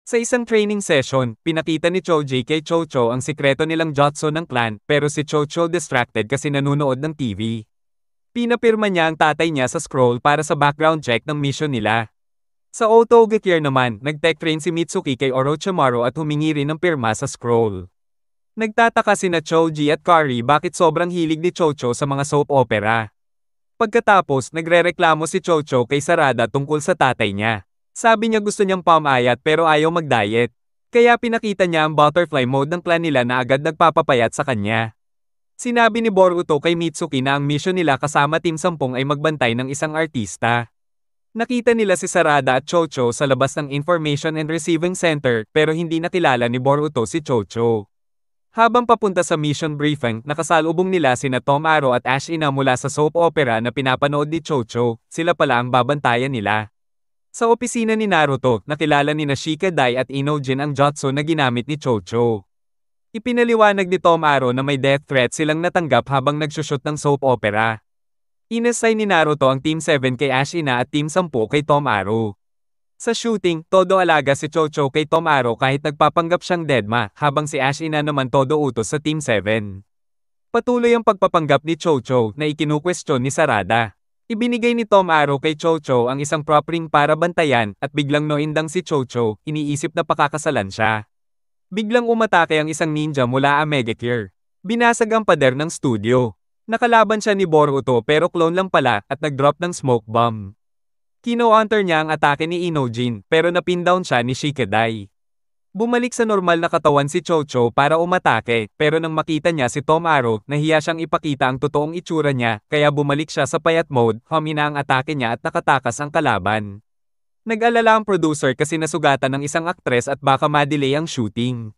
Sa isang training session, pinakita ni Choji kay Chocho ang sikreto nilang jutsu ng clan, pero si Chocho distracted kasi nanunood ng TV. Pinapirma niya ang tatay niya sa scroll para sa background check ng mission nila. Sa Autogear naman, nag-tech train si Mitsuki kay Orochimaru at humingi rin ng pirma sa scroll. Nagtataka sina Choji at Kari bakit sobrang hilig ni Chocho sa mga soap opera. Pagkatapos, nagrereklamo si Chocho kay Sarada tungkol sa tatay niya. Sabi niya gusto niyang pamayat pero ayaw mag-diet. Kaya pinakita niya ang butterfly mode ng clan nila na agad nagpapapayat sa kanya. Sinabi ni Boruto kay Mitsuki na ang mission nila kasama Team 10 ay magbantay ng isang artista. Nakita nila si Sarada at Chocho sa labas ng Information and Receiving Center pero hindi nakilala ni Boruto si Chocho. Habang papunta sa mission briefing, nakasalubong nila sina Tomaro at Ashina mula sa soap opera na pinapanood ni Chocho, sila pala ang babantayan nila. Sa opisina ni Naruto, nakilala ni Shikadai at Inojin ang jutsu na ginamit ni Chocho. Ipinaliwanag ni Tomaro na may death threat silang natanggap habang nagsushoot ng soap opera. Inassign ni Naruto ang Team 7 kay Ashina at Team 10 kay Tomaro. Sa shooting, todo alaga si Chocho kay Tomaro kahit nagpapanggap siyang deadma, habang si Ashina naman todo utos sa Team 7. Patuloy ang pagpapanggap ni Chocho na ikinukwestiyon ni Sarada. Ibinigay ni Tomaro kay Chocho ang isang prop ring para bantayan at biglang noindang si Chocho, iniisip na pakakasalan siya. Biglang umatake ang isang ninja mula Amegagear. Binasag ang pader ng studio. Nakalaban siya ni Boruto pero clone lang pala at nag-drop ng smoke bomb. Kino-counter niya ang atake ni Inojin pero napin down siya ni Shikadai. Bumalik sa normal na katawan si Chocho para umatake, pero nang makita niya si Tomaro, nahiya siyang ipakita ang totoong itsura niya, kaya bumalik siya sa payat mode, humina ang atake niya at nakatakas ang kalaban. Nag-alala ang producer kasi nasugatan ng isang aktres at baka ma-delay ang shooting.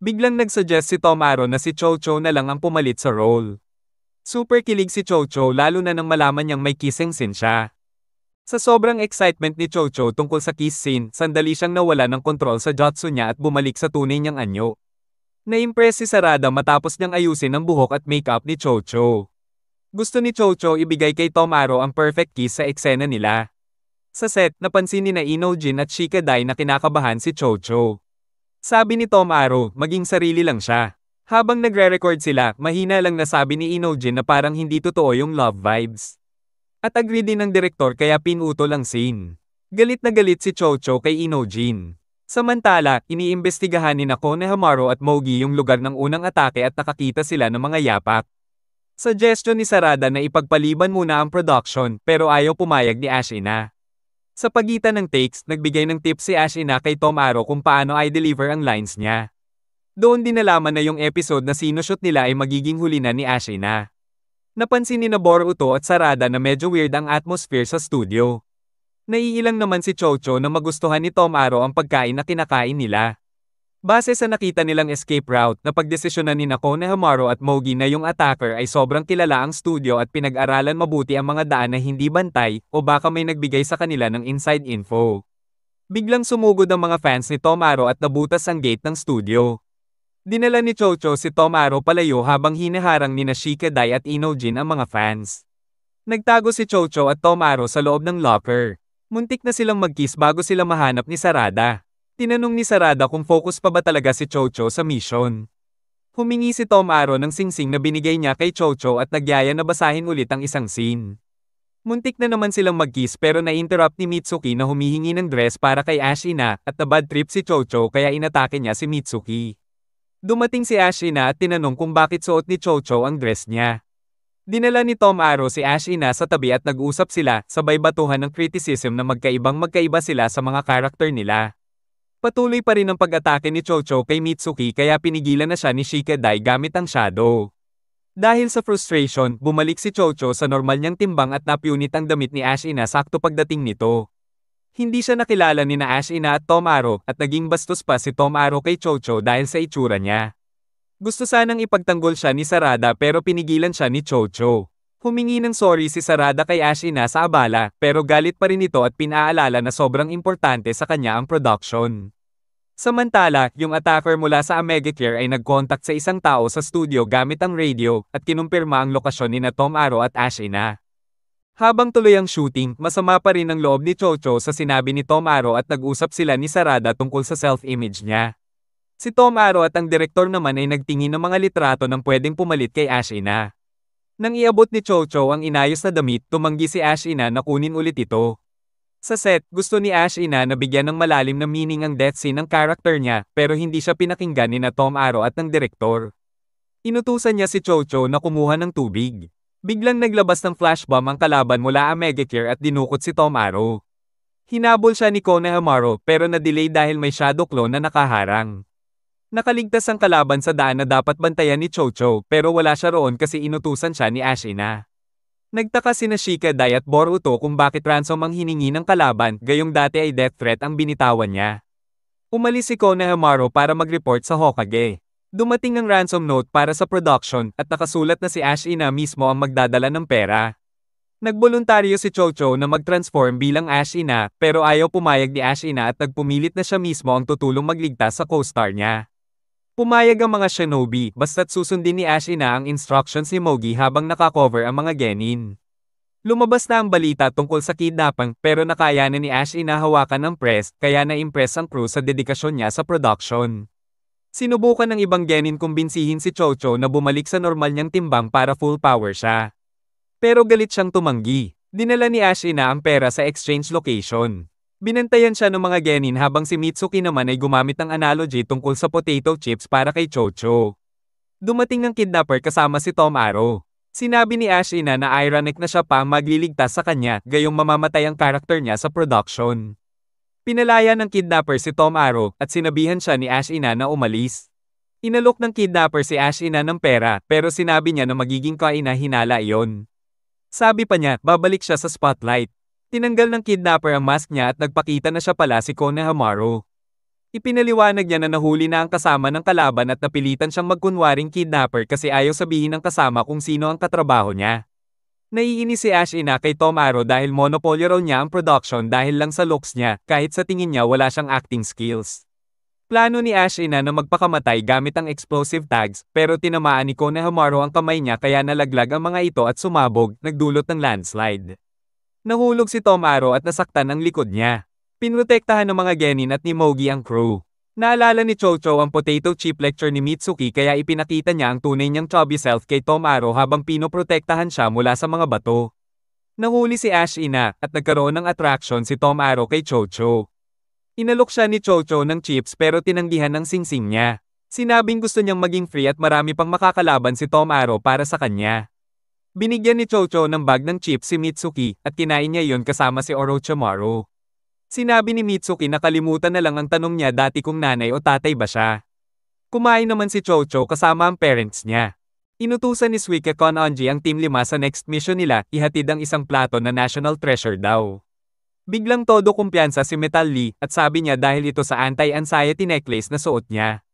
Biglang nag-suggest si Tomaro na si Chocho na lang ang pumalit sa role. Super kilig si Chocho lalo na nang malaman niyang may kissing scene siya. Sa sobrang excitement ni Chocho tungkol sa kiss scene, sandali siyang nawala ng kontrol sa jutsu niya at bumalik sa tunay niyang anyo. Na-impress si Sarada matapos niyang ayusin ang buhok at makeup ni Chocho. Gusto ni Chocho ibigay kay Tomaro ang perfect kiss sa eksena nila. Sa set, napansin ni Inojin at Shikadai na kinakabahan si Chocho. Sabi ni Tomaro, maging sarili lang siya. Habang nagre-record sila, mahina lang nasabi ni Inojin na parang hindi totoo yung love vibes. At agree din ng direktor kaya pinutol ang scene. Galit na galit si Chocho kay Inojin. Samantala, iniimbestigahan ni Konohamaru at Mogi yung lugar ng unang atake at nakakita sila ng mga yapak. Suggestion ni Sarada na ipagpaliban muna ang production pero ayaw pumayag ni Ashina. Sa pagitan ng takes, nagbigay ng tips si Ashina kay Tomaro kung paano i-deliver ang lines niya. Doon din nalaman na yung episode na sinushoot nila ay magiging huli na ni Ashina. Napansin ni Boruto at Sarada na medyo weird ang atmosphere sa studio. Naiilang naman si Chocho na magustuhan ni Tomaro ang pagkain na kinakain nila. Base sa nakita nilang escape route, napagdesisyonan ni Konohamaru at Mogi na yung attacker ay sobrang kilala ang studio at pinag-aralan mabuti ang mga daan na hindi bantay o baka may nagbigay sa kanila ng inside info. Biglang sumugod ang mga fans ni Tomaro at nabutas ang gate ng studio. Dinala ni Chocho si Tomaro palayo habang hinaharang ni Shikadai at Inojin ang mga fans. Nagtago si Chocho at Tomaro sa loob ng locker. Muntik na silang mag-kiss bago sila mahanap ni Sarada. Tinanong ni Sarada kung focus pa ba talaga si Chocho sa mission. Humingi si Tomaro ng singsing na binigay niya kay Chocho at nagyaya na basahin ulit ang isang scene. Muntik na naman silang mag-kiss pero na-interrupt ni Mitsuki na humihingi ng dress para kay Ashina at na-bad trip si Chocho kaya inatake niya si Mitsuki. Dumating si Ashina at tinanong kung bakit suot ni Chocho ang dress niya. Dinala ni Tomaro si Ashina sa tabi at nag-usap sila, sabay batuhan ng criticism na magkaibang-magkaiba sila sa mga karakter nila. Patuloy pa rin ang pag-atake ni Chocho kay Mitsuki kaya pinigilan na siya ni Shikadai gamit ang shadow. Dahil sa frustration, bumalik si Chocho sa normal niyang timbang at napunit ang damit ni Ashina sakto pagdating nito. Hindi siya nakilala ni Ashina at Tomaro at naging bastos pa si Tomaro kay Chocho dahil sa itsura niya. Gusto sanang ipagtanggol siya ni Sarada pero pinigilan siya ni Chocho. Humingi ng sorry si Sarada kay Ashina sa abala pero galit pa rin ito at pinaalala na sobrang importante sa kanya ang production. Samantala, yung attacker mula sa Amegagear ay nag-contact sa isang tao sa studio gamit ang radio at kinumpirma ang lokasyon ni Tomaro at Ashina. Habang tuloy ang shooting, masama pa rin ang loob ni Chocho sa sinabi ni Tom Aro at nag-usap sila ni Sarada tungkol sa self-image niya. Si Tom Aro at ang direktor naman ay nagtingin ng mga litrato ng pwedeng pumalit kay Ash Ina. Nang iabot ni Chocho ang inayos na damit, tumanggi si Ash Ina na kunin ulit ito. Sa set, gusto ni Ash Ina na bigyan ng malalim na meaning ang death scene ng character niya pero hindi siya pinakinggan ni na Tom Aro at ng direktor. Inutusan niya si Chocho na kumuha ng tubig. Biglang naglabas ng flash bomb ang kalaban mula Megacare at dinukot si Tom Aro. Hinabol siya ni Konohamaru pero na-delay dahil may shadow clone na nakaharang. Nakaligtas ang kalaban sa daan na dapat bantayan ni Chocho pero wala siya roon kasi inutusan siya ni Ash Ina. Nagtaka sina Shikadai at Boruto kung bakit ransom ang hiningi ng kalaban gayong dati ay death threat ang binitawan niya. Umalis si Konohamaru para mag-report sa Hokage. Dumating ang ransom note para sa production at nakasulat na si Ash Ina mismo ang magdadala ng pera. Nagboluntaryo si Chocho na mag-transform bilang Ash Ina pero ayaw pumayag ni Ash Ina at nagpumilit na siya mismo ang tutulong magligtas sa co-star niya. Pumayag ang mga shinobi basta't susundin ni Ash Ina ang instructions ni Mogi habang nakakover ang mga genin. Lumabas na ang balita tungkol sa kidnapping pero nakayanan ni Ash Ina hawakan ng press kaya na-impress ang crew sa dedikasyon niya sa production. Sinubukan ng ibang genin kumbinsihin si Chocho na bumalik sa normal niyang timbang para full power siya. Pero galit siyang tumanggi. Dinala ni Ash Ina ang pera sa exchange location. Binantayan siya ng mga genin habang si Mitsuki naman ay gumamit ng analogy tungkol sa potato chips para kay Chocho. Dumating ang kidnapper kasama si Tom Aro. Sinabi ni Ash Ina na ironic na siya pa ang magliligtas sa kanya gayong mamamatay ang karakter niya sa production. Pinalaya ng kidnapper si Tom Aro at sinabihan siya ni Ash Ina na umalis. Inalok ng kidnapper si Ash Ina ng pera pero sinabi niya na magiging kaina-hinala iyon. Sabi pa niya, babalik siya sa spotlight. Tinanggal ng kidnapper ang mask niya at nagpakita na siya pala si Konohamaru. Ipinaliwanag niya na nahuli na ang kasama ng kalaban at napilitan siyang magkunwaring kidnapper kasi ayaw sabihin ng kasama kung sino ang katrabaho niya. Naiinis si Ash Ina kay Tom Aro dahil monopolyo raw niya ang production dahil lang sa looks niya kahit sa tingin niya wala siyang acting skills. Plano ni Ash Ina na magpakamatay gamit ang explosive tags pero tinamaan ni Konohamaru ang kamay niya kaya nalaglag ang mga ito at sumabog, nagdulot ng landslide. Nahulog si Tom Aro at nasaktan ang likod niya. Pinrotektahan ng mga genin at ni Mogi ang crew. Naalala ni Chocho ang potato chip lecture ni Mitsuki kaya ipinakita niya ang tunay niyang chubby self kay Tom Aro habang pinoprotektahan siya mula sa mga bato. Nahuli si Ash Ina at nagkaroon ng attraction si Tom Aro kay Chocho. Inalok siya ni Chocho ng chips pero tinanggihan ng singsing niya. Sinabing gusto niyang maging free at marami pang makakalaban si Tom Aro para sa kanya. Binigyan ni Chocho ng bag ng chips si Mitsuki at kinain niya yon kasama si Orochimaru. Sinabi ni Mitsuki na kalimutan na lang ang tanong niya dati kung nanay o tatay ba siya. Kumain naman si Chocho kasama ang parents niya. Inutusan ni Suike Kononji ang Team 5 sa next mission nila, ihatid ang isang plato na national treasure daw. Biglang todo kumpiyansa si Metal Lee at sabi niya dahil ito sa anti-anxiety necklace na suot niya.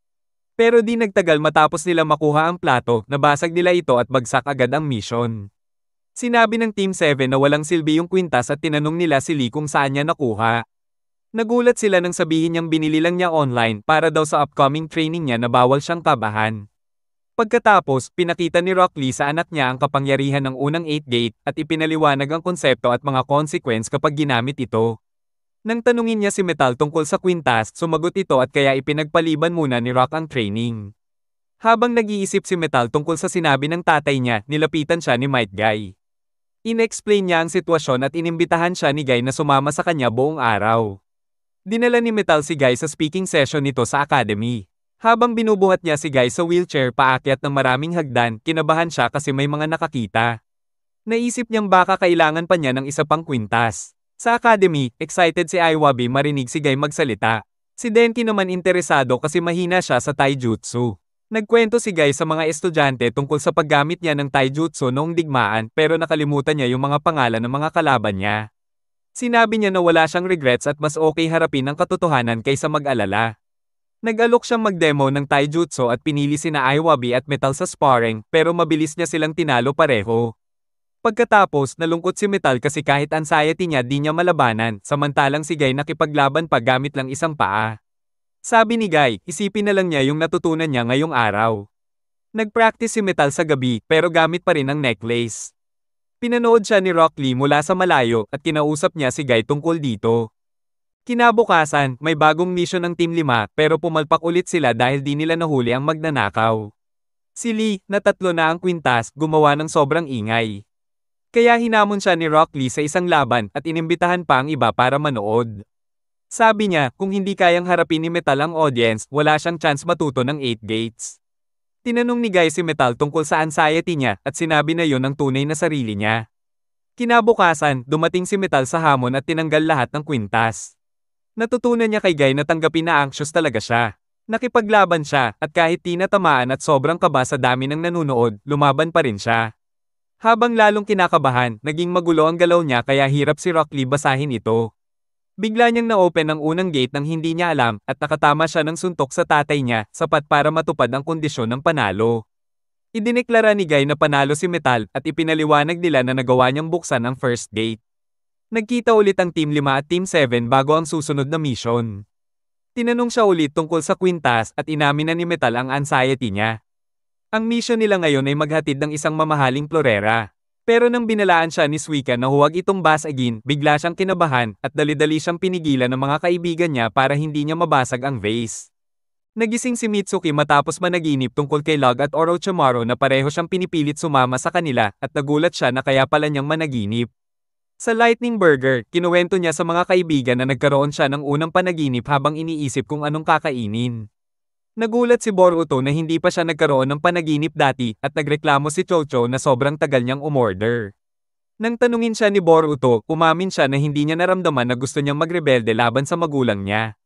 Pero di nagtagal matapos nila makuha ang plato, nabasag nila ito at bagsak agad ang mission. Sinabi ng Team 7 na walang silbi yung kwintas at tinanong nila si Lee kung saan niya nakuha. Nagulat sila nang sabihin niyang binili lang niya online para daw sa upcoming training niya na bawal siyang kabahan. Pagkatapos, pinakita ni Rock Lee sa anak niya ang kapangyarihan ng unang 8-gate at ipinaliwanag ang konsepto at mga consequence kapag ginamit ito. Nang tanungin niya si Metal tungkol sa kwintas, sumagot ito at kaya ipinagpaliban muna ni Rock ang training. Habang nag-iisip si Metal tungkol sa sinabi ng tatay niya, nilapitan siya ni Might Guy. In-explain niya ang sitwasyon at inimbitahan siya ni Guy na sumama sa kanya buong araw. Dinala ni Metal si Guy sa speaking session nito sa academy. Habang binubuhat niya si Guy sa wheelchair paakyat ng maraming hagdan, kinabahan siya kasi may mga nakakita. Naisip niyang baka kailangan pa niya ng isa pang kwintas. Sa academy, excited si Iwabi marinig si Guy magsalita. Si Denki naman interesado kasi mahina siya sa taijutsu. Nagkwento si Guy sa mga estudyante tungkol sa paggamit niya ng taijutsu noong digmaan pero nakalimutan niya yung mga pangalan ng mga kalaban niya. Sinabi niya na wala siyang regrets at mas okay harapin ang katotohanan kaysa mag-alala. Nag-alok siyang mag-demo ng taijutsu at pinili sina Iwabi at Metal sa sparring pero mabilis niya silang tinalo pareho. Pagkatapos, nalungkot si Metal kasi kahit anxiety niya di niya malabanan, samantalang si Guy nakipaglaban pa gamit lang isang paa. Sabi ni Guy, isipin na lang niya yung natutunan niya ngayong araw. Nag-practice si Metal sa gabi pero gamit pa rin ang necklace. Pinanood siya ni Rock Lee mula sa malayo at kinausap niya si Guy tungkol dito. Kinabukasan, may bagong mission ng Team 5 pero pumalpak ulit sila dahil di nila nahuli ang magnanakaw. Si Lee, na tatlo na ang kwintas, gumawa ng sobrang ingay. Kaya hinamon siya ni Rock Lee sa isang laban at inimbitahan pa ang iba para manood. Sabi niya, kung hindi kayang harapin ni Metal ang audience, wala siyang chance matuto ng 8 gates. Tinanong ni Guy si Metal tungkol sa anxiety niya at sinabi na yon ang tunay na sarili niya. Kinabukasan, dumating si Metal sa hamon at tinanggal lahat ng kwintas. Natutunan niya kay Guy na tanggapin na anxious talaga siya. Nakipaglaban siya at kahit di natamaan at sobrang kaba sa dami ng nanunood, lumaban pa rin siya. Habang lalong kinakabahan, naging magulo ang galaw niya kaya hirap si Rock Lee basahin ito. Bigla niyang na-open ang unang gate nang hindi niya alam at nakatama siya ng suntok sa tatay niya, sapat para matupad ang kondisyon ng panalo. Idineklara ni Guy na panalo si Metal at ipinaliwanag nila na nagawa niyang buksan ang first gate. Nagkita ulit ang Team 5 at Team 7 bago ang susunod na mission. Tinanong siya ulit tungkol sa kwintas at inamin na ni Metal ang anxiety niya. Ang mission nila ngayon ay maghatid ng isang mamahaling florera. Pero nang binalaan siya ni Suika na huwag itong basagin, bigla siyang kinabahan at dali-dali siyang pinigilan ng mga kaibigan niya para hindi niya mabasag ang vase. Nagising si Mitsuki matapos managinip tungkol kay Log at Orochimaru na pareho siyang pinipilit sumama sa kanila at nagulat siya na kaya pala niyang managinip. Sa Lightning Burger, kinuwento niya sa mga kaibigan na nagkaroon siya ng unang panaginip habang iniisip kung anong kakainin. Nagulat si Boruto na hindi pa siya nagkaroon ng panaginip dati at nagreklamo si Chocho na sobrang tagal niyang umorder. Nang tanungin siya ni Boruto, umamin siya na hindi niya naramdaman na gusto niyang magrebelde laban sa magulang niya.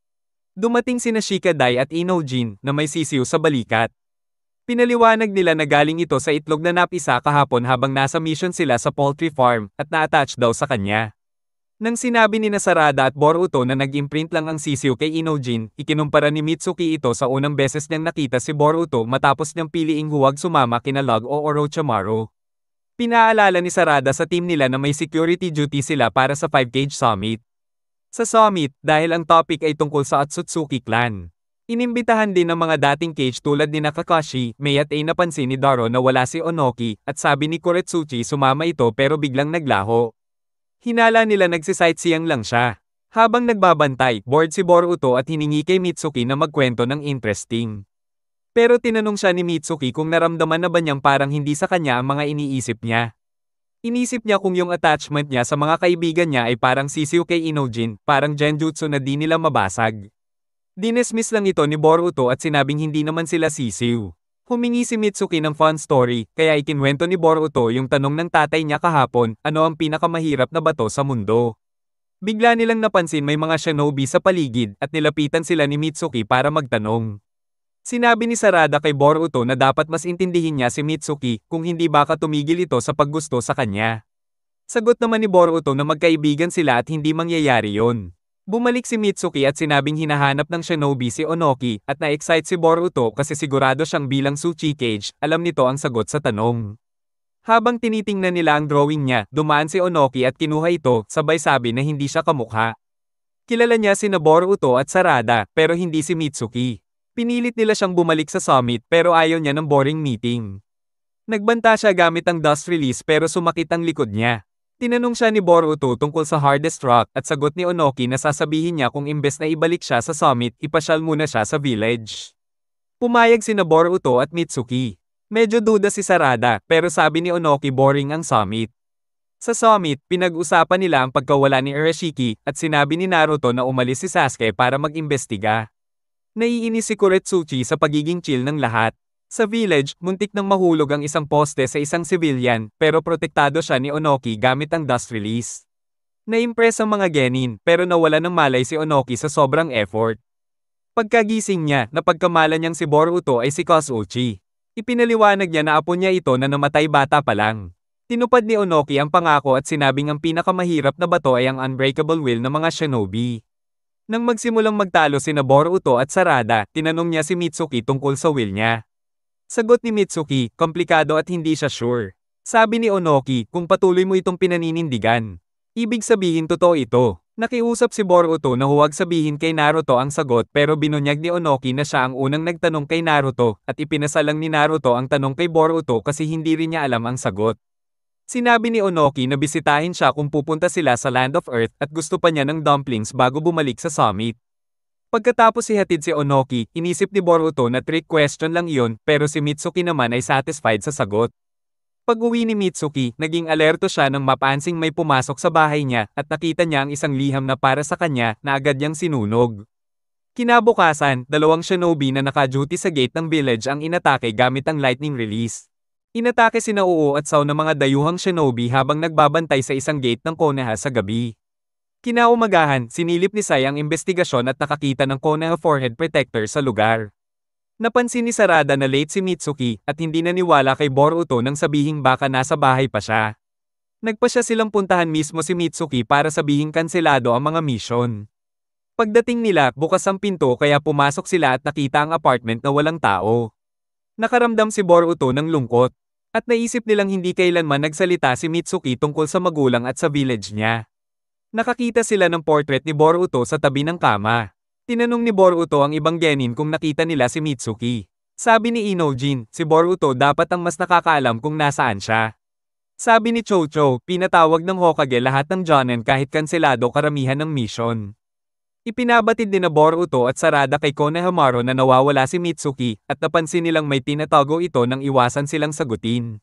Dumating sina Shikadai at Inojin na may sisiw sa balikat. Pinaliwanag nila na galing ito sa itlog na napisa kahapon habang nasa mission sila sa poultry farm at na-attach daw sa kanya. Nang sinabi ni Sarada at Boruto na nag-imprint lang ang sisiw kay Inojin, ikinumpara ni Mitsuki ito sa unang beses niyang nakita si Boruto matapos niyang piliing huwag sumama kina Log o Orochimaru. Pinaalala ni Sarada sa team nila na may security duty sila para sa 5-cage summit. Sa summit, dahil ang topic ay tungkol sa Otsutsuki clan. Inimbitahan din ng mga dating cage tulad ni Kakashi, Mei at napansin ni Daro na wala si Onoki, at sabi ni Koretsuchi sumama ito pero biglang naglaho. Hinala nila nagsisightseeing lang siya. Habang nagbabantay, bored si Boruto at hiningi kay Mitsuki na magkwento ng interesting. Pero tinanong siya ni Mitsuki kung naramdaman na ba niyang parang hindi sa kanya ang mga iniisip niya. Inisip niya kung yung attachment niya sa mga kaibigan niya ay parang sisiw kay Inojin, parang genjutsu na di nila mabasag. Dinesmiss lang ito ni Boruto at sinabing hindi naman sila sisiw. Humingi si Mitsuki ng fun story, kaya ikinwento ni Boruto yung tanong ng tatay niya kahapon, ano ang pinakamahirap na bato sa mundo. Bigla nilang napansin may mga shinobi sa paligid at nilapitan sila ni Mitsuki para magtanong. Sinabi ni Sarada kay Boruto na dapat mas intindihin niya si Mitsuki kung hindi baka tumigil ito sa paggusto sa kanya. Sagot naman ni Boruto na magkaibigan sila at hindi mangyayari yon. Bumalik si Mitsuki at sinabing hinahanap ng shinobi si Onoki at na-excite si Boruto kasi sigurado siyang bilang Tsuchi Cage, alam nito ang sagot sa tanong. Habang tinitingnan nila ang drawing niya, dumaan si Onoki at kinuha ito, sabay sabi na hindi siya kamukha. Kilala niya sina Boruto at Sarada, pero hindi si Mitsuki. Pinilit nila siyang bumalik sa summit pero ayaw niya ng boring meeting. Nagbanta siya gamit ang dust release pero sumakit ang likod niya. Tinanong siya ni Boruto tungkol sa hardest rock at sagot ni Onoki na sasabihin niya kung imbes na ibalik siya sa summit, ipasyal muna siya sa village. Pumayag sina Boruto at Mitsuki. Medyo duda si Sarada, pero sabi ni Onoki boring ang summit. Sa summit, pinag-usapan nila ang pagkawala ni Urashiki at sinabi ni Naruto na umalis si Sasuke para mag-imbestiga. Naiinis si Koretsuchi sa pagiging chill ng lahat. Sa village, muntik nang mahulog ang isang poste sa isang civilian, pero protektado siya ni Onoki gamit ang dust release. Na-impress ang mga genin, pero nawala ng malay si Onoki sa sobrang effort. Pagkagising niya, napagkamala niyang si Boruto ay si Kosuchi. Ipinaliwanag niya na apo niya ito na namatay bata pa lang. Tinupad ni Onoki ang pangako at sinabing ang pinakamahirap na bato ay ang unbreakable will ng mga shinobi. Nang magsimulang magtalo sina Boruto at Sarada, tinanong niya si Mitsuki tungkol sa will niya. Sagot ni Mitsuki, komplikado at hindi siya sure. Sabi ni Onoki, kung patuloy mo itong pinaninindigan. Ibig sabihin totoo ito. Nakiusap si Boruto na huwag sabihin kay Naruto ang sagot pero binunyag ni Onoki na siya ang unang nagtanong kay Naruto at ipinasalang ni Naruto ang tanong kay Boruto kasi hindi rin niya alam ang sagot. Sinabi ni Onoki na bisitahin siya kung pupunta sila sa Land of Earth at gusto pa niya ng dumplings bago bumalik sa summit. Pagkatapos ihatid si Onoki, inisip ni Boruto na trick question lang iyon pero si Mitsuki naman ay satisfied sa sagot. Pag-uwi ni Mitsuki, naging alerto siya nang mapansing may pumasok sa bahay niya at nakita niya ang isang liham na para sa kanya na agad niyang sinunog. Kinabukasan, dalawang shinobi na naka-duty sa gate ng village ang inatake gamit ang lightning release. Inatake sina Uo at Sao ng mga dayuhang shinobi habang nagbabantay sa isang gate ng Konoha sa gabi. Kinaumagahan, sinilip ni Sai ang investigasyon at nakakita ng Konoha forehead protector sa lugar. Napansin ni Sarada na late si Mitsuki at hindi naniwala kay Boruto nang sabihing baka nasa bahay pa siya. Nagpa siya silang puntahan mismo si Mitsuki para sabihing kanselado ang mga mission. Pagdating nila, bukas ang pinto kaya pumasok sila at nakita ang apartment na walang tao. Nakaramdam si Boruto ng lungkot. At naisip nilang hindi kailanman nagsalita si Mitsuki tungkol sa magulang at sa village niya. Nakakita sila ng portrait ni Boruto sa tabi ng kama. Tinanong ni Boruto ang ibang genin kung nakita nila si Mitsuki. Sabi ni Inojin, si Boruto dapat ang mas nakakaalam kung nasaan siya. Sabi ni Chocho, pinatawag ng Hokage lahat ng Jonin kahit kanselado karamihan ng mission. Ipinabatid din na Boruto at Sarada kay Konohamaru na nawawala si Mitsuki at napansin nilang may tinatago ito nang iwasan silang sagutin.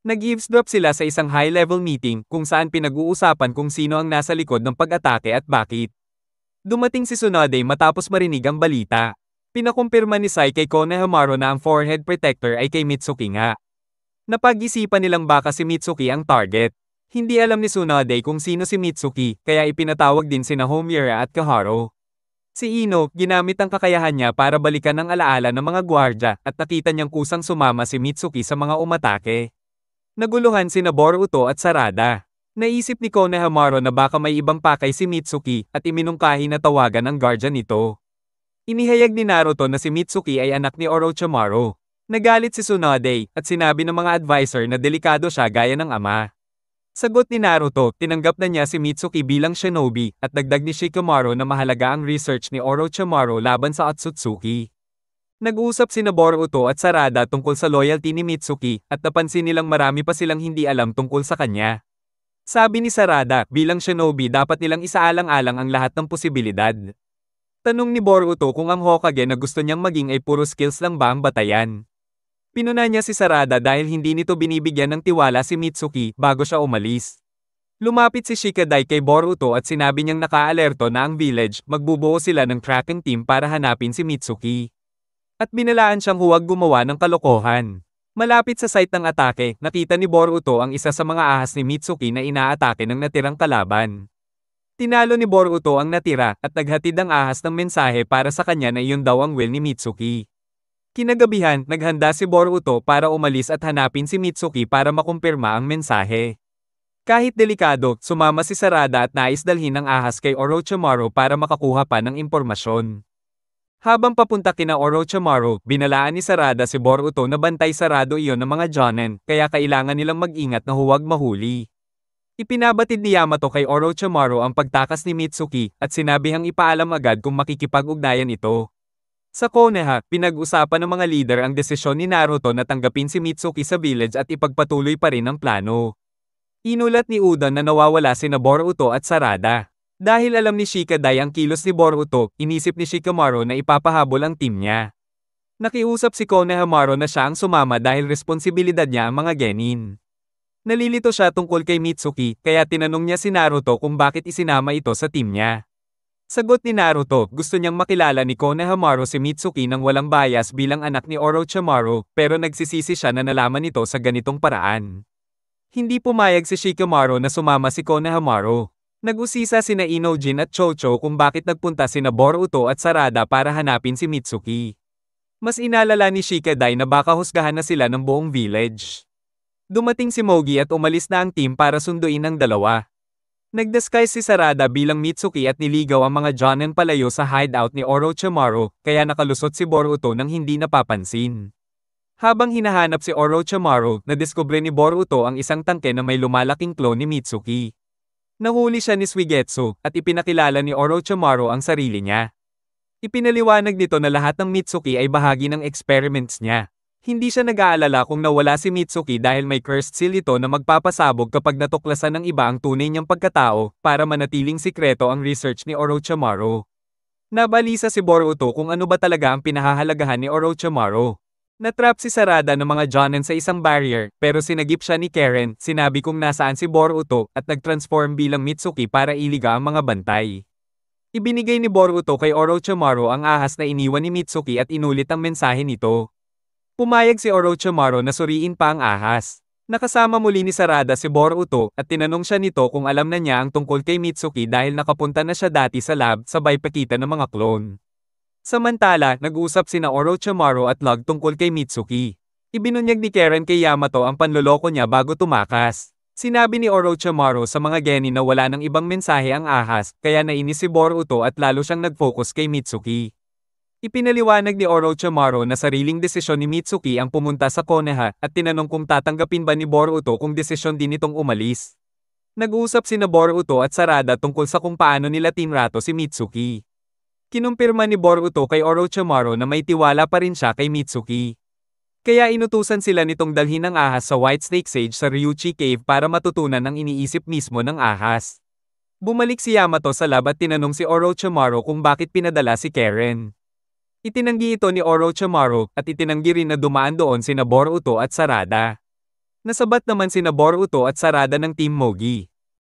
Nag-eavesdrop sila sa isang high-level meeting kung saan pinag-uusapan kung sino ang nasa likod ng pag-atake at bakit. Dumating si Tsunade matapos marinig ang balita. Pinakumpirma ni Sai kay Konohamaru na ang forehead protector ay kay Mitsuki nga. Napag-isipan nilang baka si Mitsuki ang target. Hindi alam ni Tsunade kung sino si Mitsuki, kaya ipinatawag din sina Homura at Kaharu. Si Ino, ginamit ang kakayahan niya para balikan ang alaala ng mga gwardya at nakita niyang kusang sumama si Mitsuki sa mga umatake. Naguluhan sina Boruto at Sarada. Naisip ni Konohamaru na baka may ibang pakay si Mitsuki at iminungkahi na tawagan ang guardian nito. Inihayag ni Naruto na si Mitsuki ay anak ni Orochimaru. Nagalit si Tsunade at sinabi ng mga advisor na delikado siya gaya ng ama. Sagot ni Naruto, tinanggap na niya si Mitsuki bilang shinobi at dagdag ni Shikamaru na mahalaga ang research ni Orochimaru laban sa Otsutsuki. Nag-usap sina Boruto at Sarada tungkol sa loyalty ni Mitsuki at napansin nilang marami pa silang hindi alam tungkol sa kanya. Sabi ni Sarada, bilang shinobi dapat nilang isaalang-alang ang lahat ng posibilidad. Tanong ni Boruto kung ang Hokage na gusto niyang maging ay puro skills lang ba ang batayan. Pinuna niya si Sarada dahil hindi nito binibigyan ng tiwala si Mitsuki bago siya umalis. Lumapit si Shikadai kay Boruto at sinabi niyang nakaalerto na ang village, magbubuo sila ng tracking team para hanapin si Mitsuki. At binalaan siyang huwag gumawa ng kalokohan. Malapit sa site ng atake, nakita ni Boruto ang isa sa mga ahas ni Mitsuki na inaatake ng natirang kalaban. Tinalo ni Boruto ang natira at naghatid ang ahas ng mensahe para sa kanya na iyon daw ang will ni Mitsuki. Kinagabihan, naghanda si Boruto para umalis at hanapin si Mitsuki para makumpirma ang mensahe. Kahit delikado, sumama si Sarada at nais dalhin ang ahas kay Orochimaru para makakuha pa ng impormasyon. Habang papunta kina Orochimaru, binalaan ni Sarada si Boruto na bantay sarado iyon ng mga Jonin, kaya kailangan nilang mag-ingat na huwag mahuli. Ipinabatid ni Yamato kay Orochimaru ang pagtakas ni Mitsuki at sinabihang ipaalam agad kung makikipag-ugnayan ito. Sa Konoha, pinag-usapan ng mga leader ang desisyon ni Naruto na tanggapin si Mitsuki sa village at ipagpatuloy pa rin ang plano. Inulat ni Udon na nawawala sina Boruto at Sarada. Dahil alam ni Shikadai ang kilos ni Boruto, inisip ni Shikamaru na ipapahabol ang team niya. Nakiusap si Konohamaru na siya ang sumama dahil responsibilidad niya ang mga genin. Nalilito siya tungkol kay Mitsuki, kaya tinanong niya si Naruto kung bakit isinama ito sa team niya. Sagot ni Naruto, gusto niyang makilala ni Konohamaru si Mitsuki nang walang bias bilang anak ni Orochimaru, pero nagsisisi siya na nalaman ito sa ganitong paraan. Hindi pumayag si Shikamaru na sumama si Konohamaru. Nag-usisa sina Inojin at Chocho kung bakit nagpunta sina Boruto at Sarada para hanapin si Mitsuki. Mas inalala ni Shikadai na baka husgahan na sila ng buong village. Dumating si Mogi at umalis na ang team para sunduin ang dalawa. Nag-disguise si Sarada bilang Mitsuki at niligaw ang mga Jonin palayo sa hideout ni Orochimaru, kaya nakalusot si Boruto nang hindi napapansin. Habang hinahanap si Orochimaru, nadiskubre ni Boruto ang isang tangke na may lumalaking clone ni Mitsuki. Nahuli siya ni Suigetsu, at ipinakilala ni Orochimaru ang sarili niya. Ipinaliwanag nito na lahat ng Mitsuki ay bahagi ng experiments niya. Hindi siya nag-aalala kung nawala si Mitsuki dahil may cursed seal ito na magpapasabog kapag natuklasan ng iba ang tunay niyang pagkatao, para manatiling sikreto ang research ni Orochimaru. Nabalisa si Boruto kung ano ba talaga ang pinahahalagahan ni Orochimaru. Natrap si Sarada ng mga Jonin sa isang barrier, pero sinagip siya ni Karen, sinabi kung nasaan si Boruto, at nag-transform bilang Mitsuki para iliga ang mga bantay. Ibinigay ni Boruto kay Orochimaru ang ahas na iniwan ni Mitsuki at inulit ang mensahe nito. Pumayag si Orochimaru na suriin pa ang ahas. Nakasama muli ni Sarada si Boruto at tinanong siya nito kung alam na niya ang tungkol kay Mitsuki dahil nakapunta na siya dati sa lab sabay pakita ng mga clone. Samantala, nag-usap sina Orochimaru at Lug tungkol kay Mitsuki. Ibinunyag ni Karen kay Yamato ang panloloko niya bago tumakas. Sinabi ni Orochimaru sa mga genin na wala ng ibang mensahe ang ahas, kaya nainis si Boruto at lalo siyang nag-focus kay Mitsuki. Ipinaliwanag ni Orochimaru na sariling desisyon ni Mitsuki ang pumunta sa Konoha at tinanong kung tatanggapin ba ni Boruto kung desisyon din itong umalis. Nag-usap sina Boruto at Sarada tungkol sa kung paano nila tinrato si Mitsuki. Kinumpirma ni Boruto kay Orochimaru na may tiwala pa rin siya kay Mitsuki. Kaya inutusan sila nitong dalhin ang ahas sa White Snake Sage sa Ryuchi Cave para matutunan ang iniisip mismo ng ahas. Bumalik si Yamato sa lab at tinanong si Orochimaru kung bakit pinadala si Karen. Itinanggi ito ni Orochimaru at itinanggi rin na dumaan doon sina Boruto at Sarada. Nasabat naman sina Boruto at Sarada ng Team Mogi.